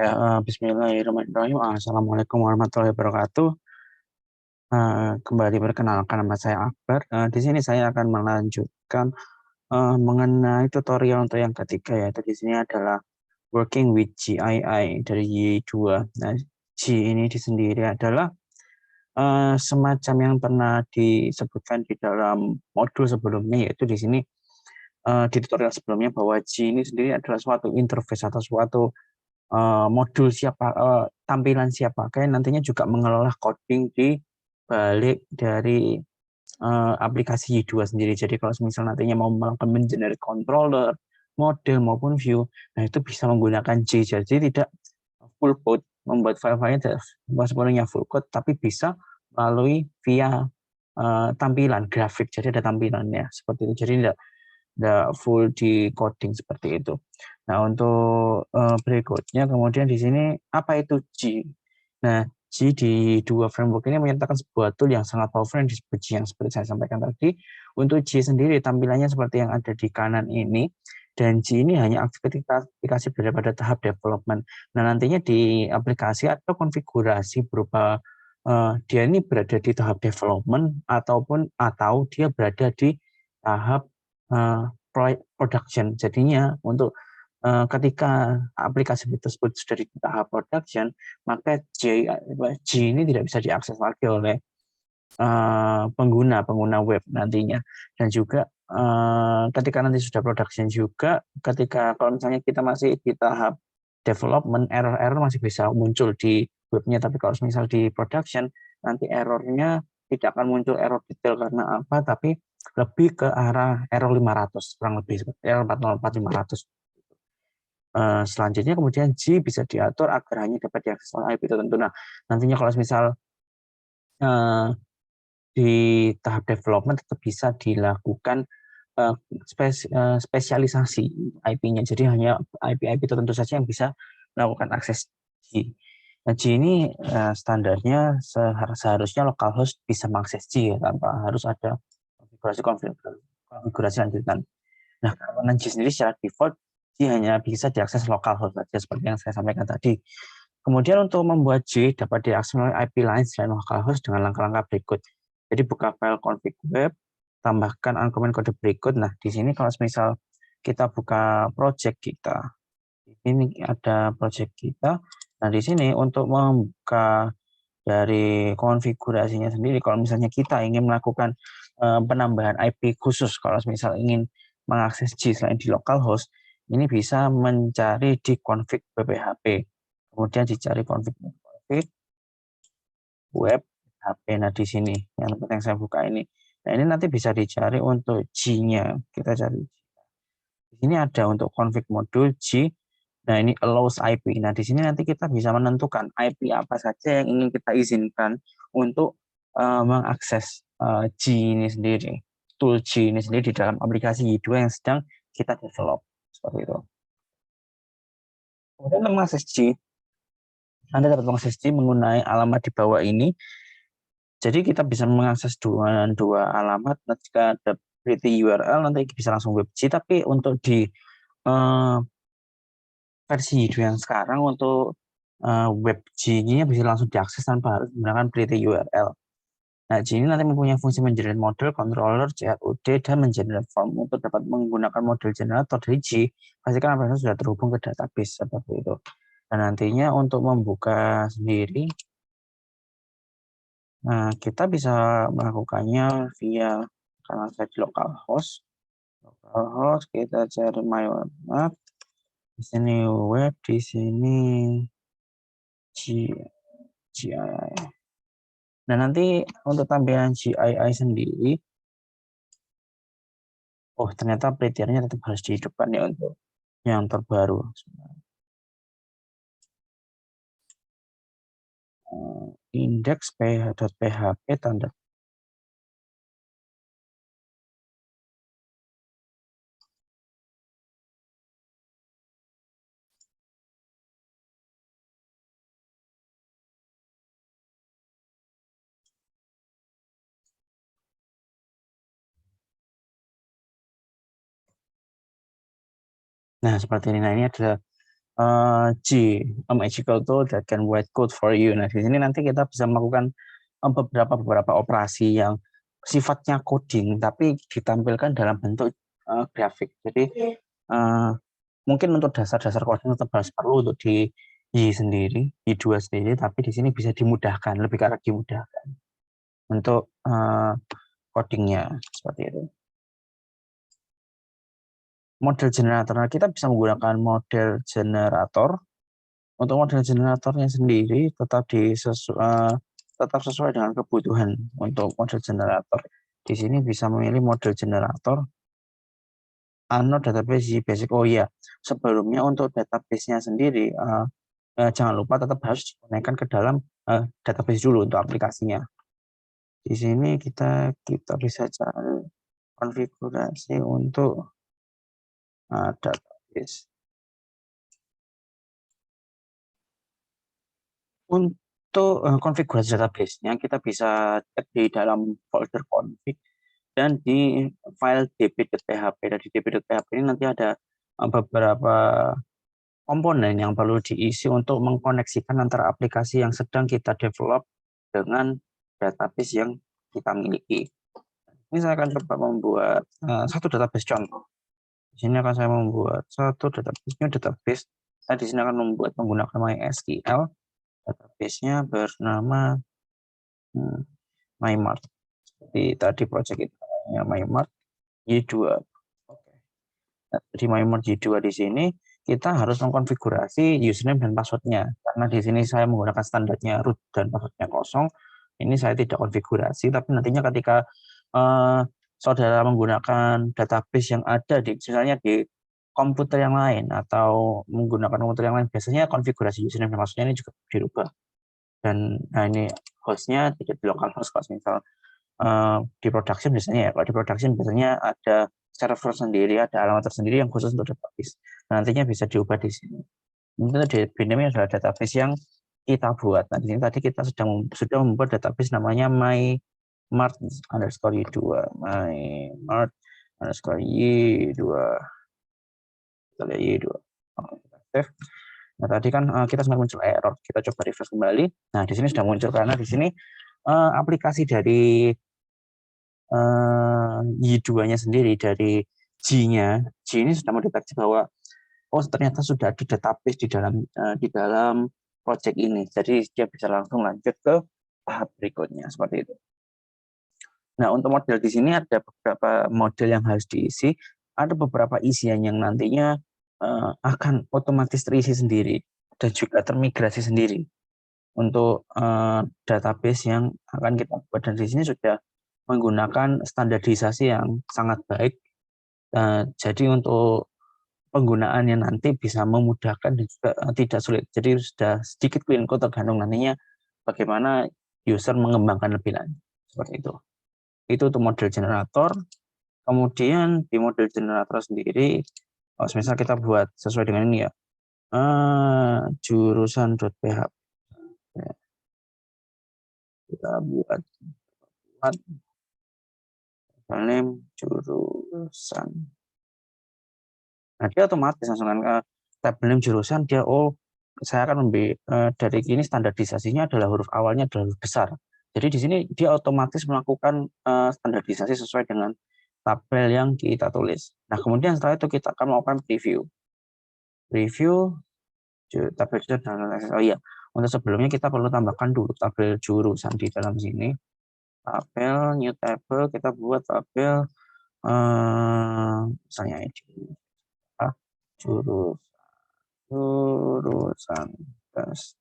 Ya, Bismillahirrahmanirrahim. Assalamualaikum warahmatullahi wabarakatuh. Kembali perkenalkan, nama saya Akbar. Di sini saya akan melanjutkan mengenai tutorial untuk yang ketiga, yaitu di sini adalah working with GII dari Y2. Nah, G ini sendiri adalah semacam yang pernah disebutkan di dalam modul sebelumnya, yaitu di sini di tutorial sebelumnya, bahwa G ini sendiri adalah suatu interface atau suatu modul tampilan siap pakai, nantinya juga mengelola coding di balik dari aplikasi Y2 sendiri. Jadi kalau misal nantinya mau melakukan mengenerate controller, model maupun view, nah itu bisa menggunakan J. Jadi tidak full code, membuat file-filenya sepenuhnya full code, tapi bisa melalui via tampilan grafik. Jadi ada tampilannya seperti itu. Jadi tidak full di coding seperti itu. Nah, untuk berikutnya, kemudian di sini apa itu G? Nah, G di dua framework ini menyertakan sebuah tool yang sangat powerful yang disebut G, yang seperti saya sampaikan tadi. Untuk G sendiri, tampilannya seperti yang ada di kanan ini, dan G ini hanya aktif ketika aplikasi berada pada tahap development. Nah, nantinya di aplikasi atau konfigurasi berupa dia ini berada di tahap development atau dia berada di tahap production. Jadinya untuk ketika aplikasi tersebut sudah di tahap production, maka G ini tidak bisa diakses lagi oleh pengguna web nantinya. Dan juga ketika nanti sudah production juga, ketika kalau misalnya kita masih di tahap development, error-error masih bisa muncul di webnya, tapi kalau misal di production, nanti errornya tidak akan muncul error detail karena apa, tapi lebih ke arah error 500, kurang lebih error 404 500. Selanjutnya kemudian G bisa diatur agar hanya dapat diakses oleh IP tertentu. Nah, nantinya kalau misal di tahap development tetap bisa dilakukan spesialisasi IP-nya. Jadi hanya IP-IP tertentu saja yang bisa melakukan akses G. Nah, G ini standarnya seharusnya localhost bisa mengakses G ya, tanpa harus ada konfigurasi lanjutan. Nah, karena G sendiri secara default G hanya bisa diakses localhost saja seperti yang saya sampaikan tadi. Kemudian untuk membuat G dapat diakses melalui IP lain selain localhost dengan langkah-langkah berikut. Jadi buka file config web, tambahkan argumen kode berikut. Nah, di sini kalau misal kita buka project kita, ini ada project kita. Nah, di sini untuk membuka dari konfigurasinya sendiri, kalau misalnya kita ingin melakukan penambahan IP khusus, kalau misal ingin mengakses G selain di localhost, ini bisa mencari di config wphp. Kemudian dicari config web HP. Nah, di sini yang saya buka ini. Nah, ini nanti bisa dicari untuk G-nya. Kita cari. Di sini ada untuk config modul G. Nah, ini allows IP. Nah, di sini nanti kita bisa menentukan IP apa saja yang ingin kita izinkan untuk mengakses G ini sendiri. Tool G ini sendiri di dalam aplikasi Y2 yang sedang kita develop. Seperti itu. Kemudian untuk mengakses G, Anda dapat mengakses G menggunakan alamat di bawah ini. Jadi kita bisa mengakses dua alamat. Jika ada pretty URL nanti bisa langsung web G. Tapi untuk di versi Hidu yang sekarang untuk web G-nya bisa langsung diakses tanpa harus menggunakan pretty URL. Nah, G ini nanti mempunyai fungsi mengenerate model, controller, CRUD, dan mengenerate form. Untuk dapat menggunakan model generator dari G, pastikan aplikasi sudah terhubung ke database seperti itu. Dan nantinya untuk membuka sendiri, nah, kita bisa melakukannya via, karena saya di localhost, kita cari my webmap, di sini web, di sini GII. Nah, nanti untuk tampilan GII sendiri, oh ternyata pretiernya tetap harus dihidupkan ya untuk yang terbaru. Index.php tanda. Nah, seperti ini. Nah, ini adalah G, a magical tool that can write code for you. Nah, di sini nanti kita bisa melakukan beberapa operasi yang sifatnya coding, tapi ditampilkan dalam bentuk grafik. Jadi mungkin untuk dasar-dasar coding tetap harus perlu untuk di sendiri, di dua sendiri, tapi di sini bisa dimudahkan, lebih ke arah dimudahkan untuk codingnya seperti itu. Model generator, nah, kita bisa menggunakan model generator. Untuk model generatornya sendiri tetap sesuai dengan kebutuhan untuk model generator. Di sini bisa memilih model generator database basic. Oh iya, sebelumnya untuk database-nya sendiri jangan lupa tetap harus dikoneksikan ke dalam database dulu untuk aplikasinya. Di sini kita bisa cari konfigurasi untuk database. Untuk konfigurasi database-nya kita bisa cek di dalam folder config dan di file db.php. Dan di db.php ini nanti ada beberapa komponen yang perlu diisi untuk mengkoneksikan antara aplikasi yang sedang kita develop dengan database yang kita miliki. Ini saya akan coba membuat satu database contoh. Di sini akan saya membuat satu database. Saya di sini akan membuat menggunakan MySQL. Database-nya bernama MyMart. Seperti tadi project itu namanya MyMart Y2. Oke. Nah, di MyMart Y2 di sini kita harus mengkonfigurasi username dan passwordnya. Karena di sini saya menggunakan standarnya root dan passwordnya kosong. Ini saya tidak konfigurasi, tapi nantinya ketika saudara menggunakan database yang ada misalnya di komputer yang lain atau menggunakan komputer yang lain, biasanya konfigurasi username dan passwordnya ini juga dirubah. Dan nah ini hostnya tidak di local host, kalau misal di production biasanya ya, kalau di production biasanya ada server sendiri, ada alamat tersendiri yang khusus untuk database. Nah, nantinya bisa diubah di sini. Mungkin DB-nya adalah database yang kita buat. Nah, di sini tadi kita sudah membuat database namanya MyMart_Y2, MyMart_Y2. Y2. Save. Nah, tadi kan kita sempat muncul error. Kita coba refresh kembali. Nah, di sini sudah muncul karena di sini aplikasi dari Y2-nya sendiri, dari G-nya, G ini sudah mendeteksi bahwa oh ternyata sudah ada database di dalam project ini. Jadi dia bisa langsung lanjut ke tahap berikutnya seperti itu. Nah, untuk model di sini ada beberapa model yang harus diisi, ada beberapa isian yang nantinya akan otomatis terisi sendiri dan juga termigrasi sendiri untuk database yang akan kita buat. Dan di sini sudah menggunakan standarisasi yang sangat baik. Jadi untuk penggunaannya nanti bisa memudahkan dan juga tidak sulit. Jadi sudah sedikit clean code tergantung nantinya bagaimana user mengembangkan lebih lanjut. Seperti itu. Itu untuk model generator. Kemudian di model generator sendiri, misal kita buat sesuai dengan ini ya, jurusan.php. Kita buat name jurusan. Nah, dia otomatis langsung kan tabel name jurusan, dia saya akan dari ini standarisasinya adalah huruf awalnya adalah huruf besar. Jadi di sini dia otomatis melakukan standarisasi sesuai dengan tabel yang kita tulis. Nah, kemudian setelah itu kita akan melakukan preview. Preview tabel jurusan. Oh iya, untuk sebelumnya kita perlu tambahkan dulu tabel jurusan di dalam sini. Tabel new table, kita buat tabel misalnya ini jurusan tes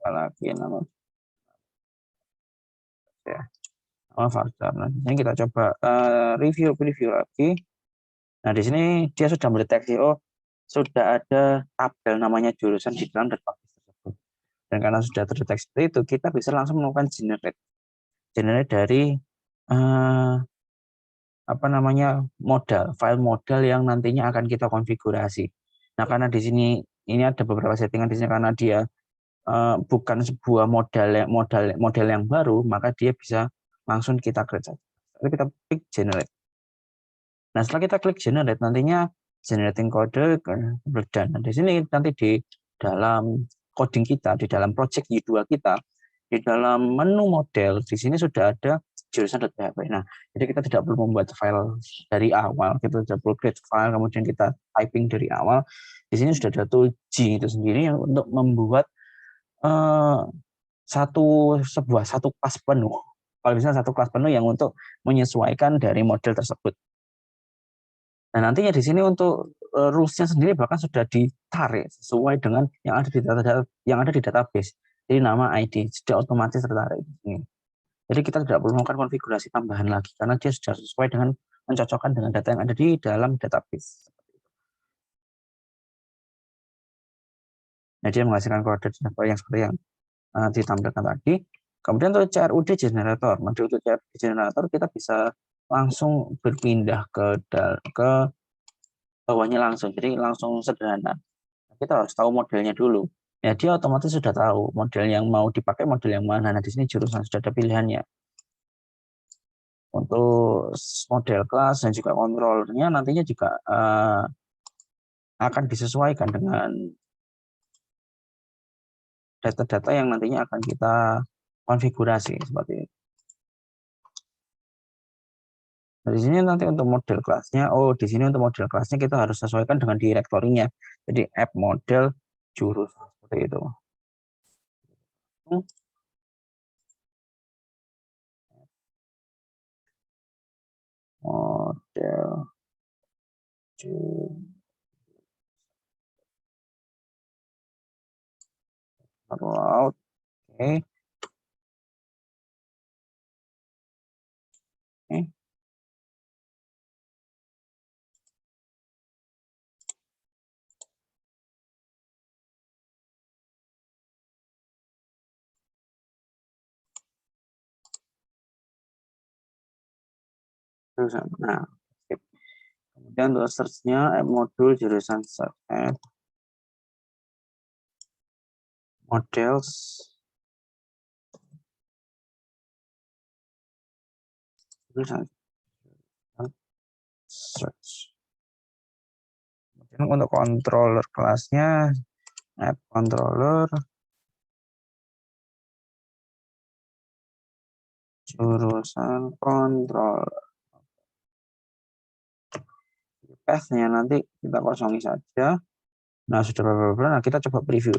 lagi nama ya Fajar. Nah, ini kita coba review lagi. Nah, di sini dia sudah mendeteksi sudah ada tabel namanya jurusan di dalam database tersebut. Dan karena sudah terdeteksi itu, kita bisa langsung melakukan generate dari file modal yang nantinya akan kita konfigurasi. Nah, karena di sini ini ada beberapa settingan di sini karena dia bukan sebuah model yang baru, maka dia bisa langsung kita create saja. Lalu kita klik generate. Nah, setelah kita klik generate, nantinya generating kode, breakdown. Nah, di sini nanti di dalam coding kita, di dalam project Y2 kita, di dalam menu model, di sini sudah ada jurusan.php. Nah, jadi kita tidak perlu membuat file dari awal, kita tidak perlu create file, kemudian kita typing dari awal. Di sini sudah ada tool G itu sendiri yang untuk membuat satu kelas penuh. Kalau misalnya satu kelas penuh yang untuk menyesuaikan dari model tersebut. Nah, nantinya di sini untuk rules-nya sendiri bahkan sudah ditarik sesuai dengan yang ada di database. Jadi nama ID sudah otomatis tertarik di sini. Jadi kita tidak perlu melakukan konfigurasi tambahan lagi karena dia sudah sesuai dengan mencocokkan dengan data yang ada di dalam database. Nah, dia menghasilkan kode yang seperti yang ditampilkan tadi. Kemudian untuk CRUD generator, untuk CRUD generator kita bisa langsung berpindah ke bawahnya langsung, jadi langsung sederhana. Kita harus tahu modelnya dulu. Ya, dia otomatis sudah tahu model yang mau dipakai model yang mana. Nah, di sini jurusan sudah ada pilihannya. Untuk model kelas dan juga kontrolernya nantinya juga akan disesuaikan dengan data-data yang nantinya akan kita konfigurasi seperti itu. Nah, di sini nanti untuk model kelasnya, di sini untuk model kelasnya kita harus sesuaikan dengan direktorinya. Jadi app model jurusan seperti itu. Model rollout, oke. Nah, kemudian untuk search-nya modul jurusan search app models jurusan search. Kemudian untuk controller kelasnya app controller jurusan controller. Path-nya nanti kita kosongi saja. Nah, sudah bla nah kita coba preview.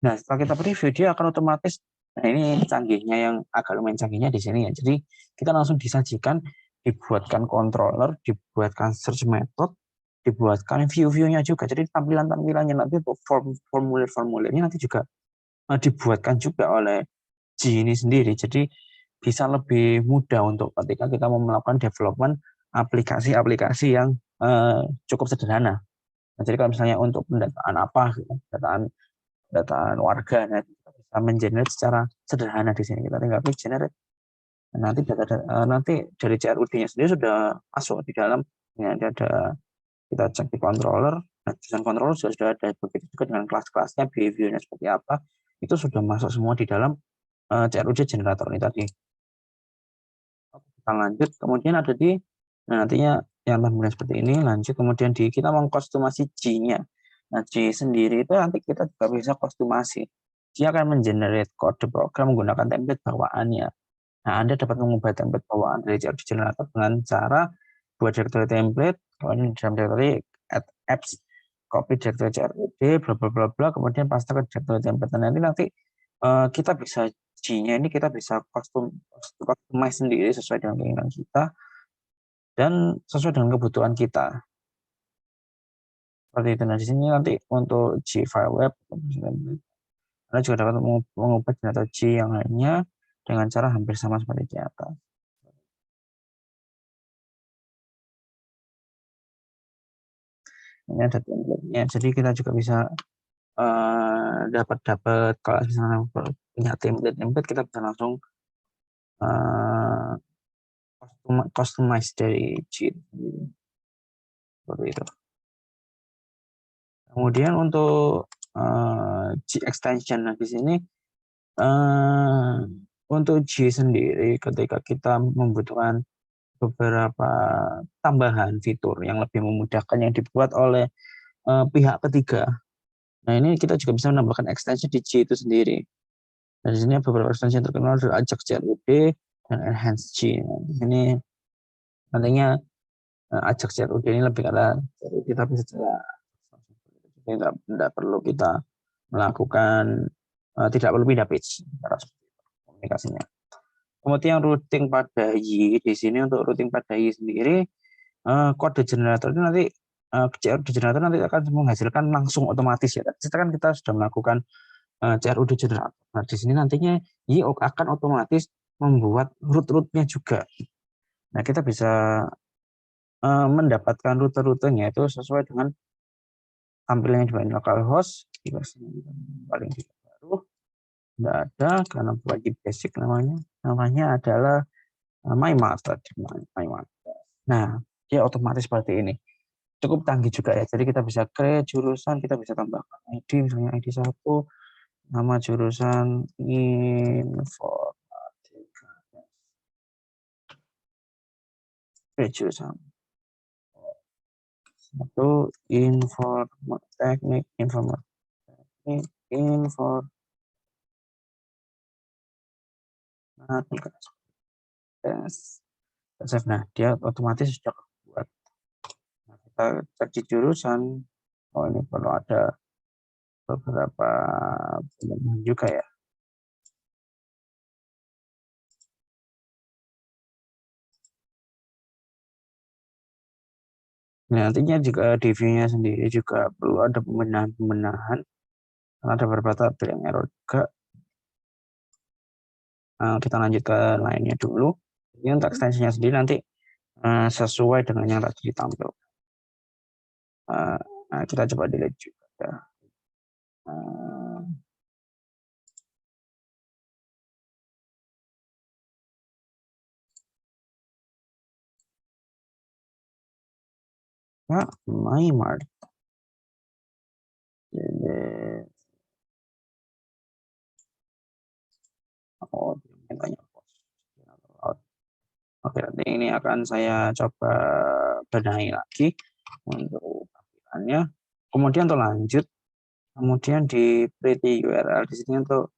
Nah, setelah kita preview dia akan otomatis, nah ini canggihnya yang agak lumayan canggihnya di sini ya. Jadi kita langsung disajikan, dibuatkan controller, dibuatkan search method, dibuatkan view-nya juga. Jadi tampilan-tampilannya nanti untuk formulir-formulirnya nanti juga dibuatkan juga oleh G ini sendiri. Jadi bisa lebih mudah untuk ketika kita mau melakukan development aplikasi-aplikasi yang cukup sederhana. Nah, jadi kalau misalnya untuk pendataan apa, pendataan warga, nah, kita bisa mengenerate secara sederhana di sini. Kita tinggal klik generate. Nanti nanti dari CRUD-nya sendiri sudah masuk di dalam. Ini ada kita cek di controller. Nah, desain controller sudah ada, begitu juga dengan kelas-kelasnya, behavior-nya seperti apa, itu sudah masuk semua di dalam CRUD generator ini tadi. Kita lanjut, kemudian ada di nantinya yang tampilan seperti ini, lanjut kemudian kita mengkostumasi G-nya. Nah, G sendiri itu nanti kita juga bisa kostumasi. Dia akan mengenerate kode program menggunakan template bawaannya. Nah, Anda dapat mengubah template bawaan dari CRUD generator dengan cara buat directory template, kemudian dalam directory add apps, copy directory CRUD, bla bla bla bla, kemudian paste ke directory template. Nah, nanti kita bisa G-nya ini kita bisa customize sendiri sesuai dengan keinginan kita dan sesuai dengan kebutuhan kita. Seperti itu. Nah, di sini nanti untuk G file web, Anda juga dapat mengubah generator G yang lainnya dengan cara hampir sama seperti di atas. Ini ada template-nya, jadi kita juga bisa dapat kalau misalnya punya template kita bisa langsung customize dari G seperti itu. Kemudian untuk G extension, nah di sini untuk G sendiri ketika kita membutuhkan beberapa tambahan fitur yang lebih memudahkan yang dibuat oleh pihak ketiga. Nah, ini kita juga bisa menambahkan ekstensi di G itu sendiri. Dan di sini beberapa ekstensi yang terkenal adalah Ajax CRUD dan Enhance G. Ini nantinya Ajax CRUD ini lebih karena CRUD tapi secara tidak perlu kita melakukan tidak perlu pindah page komunikasinya. Kemudian routing pada Y di sini untuk routing pada Y sendiri kode generator itu nanti CRUD generator nanti akan menghasilkan langsung otomatis ya. Sekarang kita sudah melakukan CRUD generator. Nah, di sini nantinya Y akan otomatis membuat root-rootnya juga. Nah, kita bisa mendapatkan rute-rutenya itu sesuai dengan tampilannya di localhost di versi paling baru. Tidak ada karena wajib basic namanya adalah MyMaster. Nah, dia otomatis seperti ini. Cukup canggih juga ya. Jadi kita bisa create jurusan, kita bisa tambahkan ID, misalnya ID 1, nama jurusan informatika. Create jurusan. Satu teknik informatika. Nah, dia otomatis sudah buat. Nah, kita cek di jurusan. Oh, ini perlu ada beberapa pilihan juga ya. Nah, nantinya juga di view-nya sendiri juga perlu ada pembenahan. Ada beberapa tabel yang error juga. Kita lanjut ke lainnya dulu. Ini untuk ekstensinya sendiri nanti sesuai dengan yang tadi ditampilkan. Nah, kita coba delete juga. MyMart. Oh, oke, nanti ini akan saya coba benahi lagi untuk tampilannya. Kemudian untuk lanjut, kemudian di pretty URL di sini untuk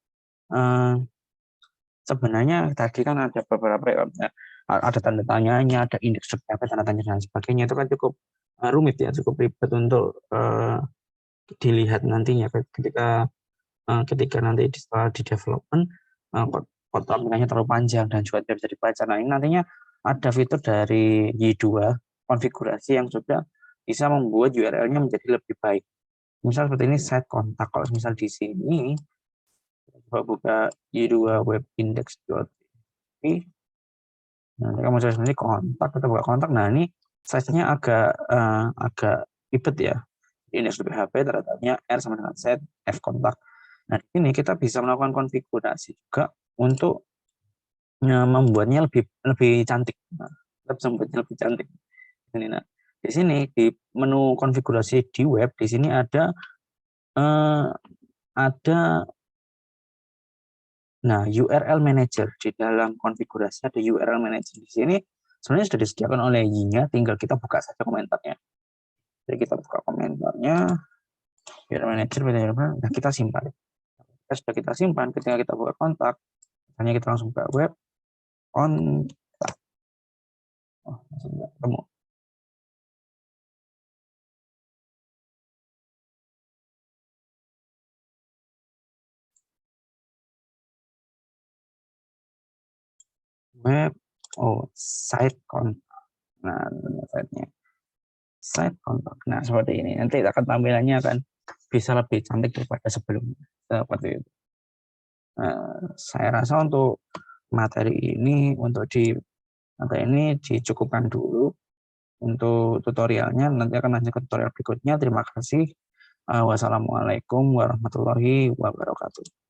sebenarnya tadi kan ada beberapa ada tanda tanyanya, ada indeks apa tanda tanya dan sebagainya, itu kan cukup rumit ya, cukup ribet untuk dilihat nantinya ketika nanti setelah di development tampilannya terlalu panjang dan juga tidak bisa dibaca. Nah, ini nantinya ada fitur dari Y2 konfigurasi yang sudah bisa membuat URL-nya menjadi lebih baik. Misal seperti ini set kontak. Kalau misal di sini coba buka Y2 web index.php. Nah, kamu sebenarnya kontak, kita buka kontak. Nah, ini size-nya agak ribet ya. Index.php ternyata R sama dengan set f kontak. Nah, ini kita bisa melakukan konfigurasi juga untuk membuatnya lebih cantik. Nah, kita bisa membuatnya lebih cantik. Ini, nah, di sini di menu konfigurasi di web di sini ada URL manager. Di dalam konfigurasi ada URL manager. Di sini sebenarnya sudah disediakan oleh Y-nya, tinggal kita buka saja komentarnya. Jadi kita buka komentarnya, URL manager, nah kita simpan. Sudah kita simpan, ketika kita buka kontak, misalnya kita langsung buka web, kontak. Oh, masih tidak ketemu. Web, site kontak. Nah, site-nya. Site kontak. Nah, seperti ini. Nanti akan tampilannya akan bisa lebih cantik daripada sebelumnya. Seperti itu. Saya rasa untuk materi ini dicukupkan dulu untuk tutorialnya. Nanti akan lanjut ke tutorial berikutnya. Terima kasih. Wassalamualaikum warahmatullahi wabarakatuh.